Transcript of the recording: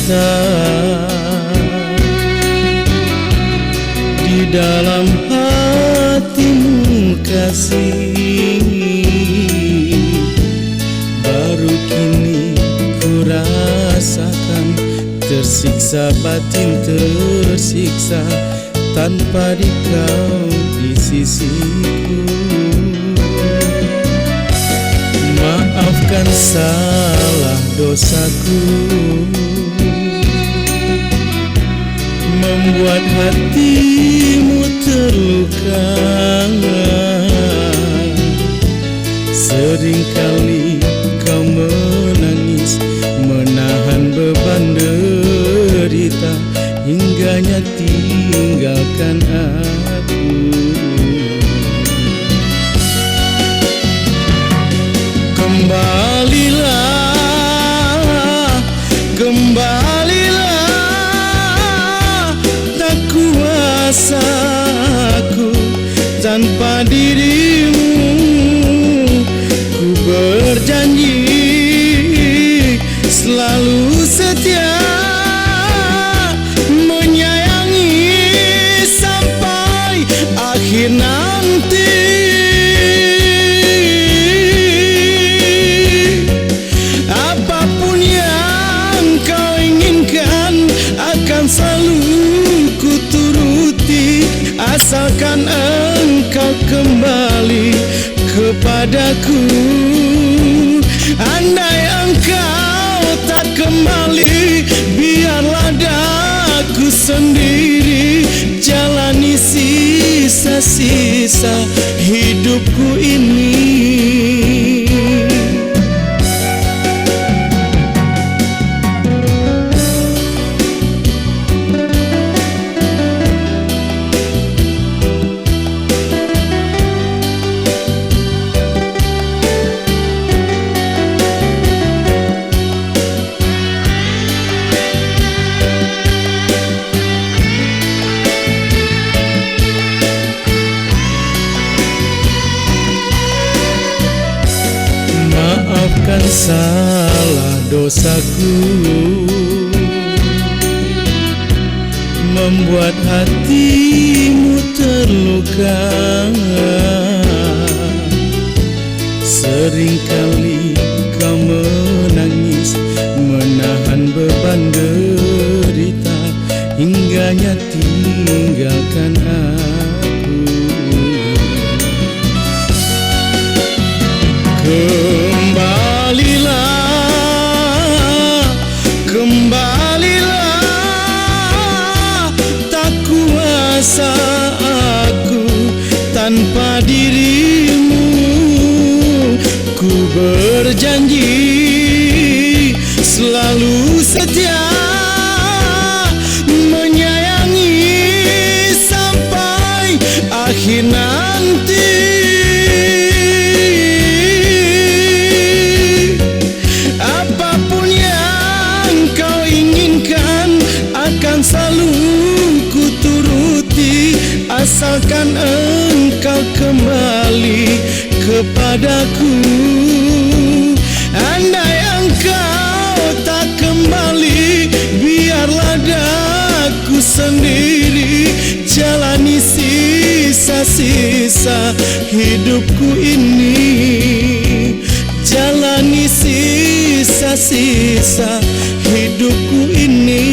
cerita di dalam hatimu kasih. Baru kini ku rasakan tersiksa, batin tersiksa tanpa dikau di sisiku. Maafkan salah dosaku, membuat hatimu terluka. Seringkali kau menangis, menahan beban derita, hingganya tinggalkan aku. Kembalilah, kembalilah, tak kuasa aku tanpa dirimu. Ku berjanji selalu setia, menyayangi sampai akhir nanti. Apapun yang kau inginkan akan selalu ku turuti, asalkan engkau kembali kepadaku. Andai engkau tak kembali, biarlah daku sendiri jalani sisa-sisa hidupku ini. Maafkan salah dosaku, membuat hatimu terluka. Seringkali kau menangis, menahan beban derita, hingganya tinggalkan aku. Kembalilah, kembalilah, tak kuasa aku tanpa dirimu. Ku berjanji selalu setia, menyayangi sampai akhir nanti. Apapun yang kau inginkan akan selalu ku turuti, asalkan engkau kembali kepadaku. Andai engkau tak kembali, biarlah daku sendiri jalani sisa-sisa hidupku ini. Jalani sisa-sisa hidupku ini.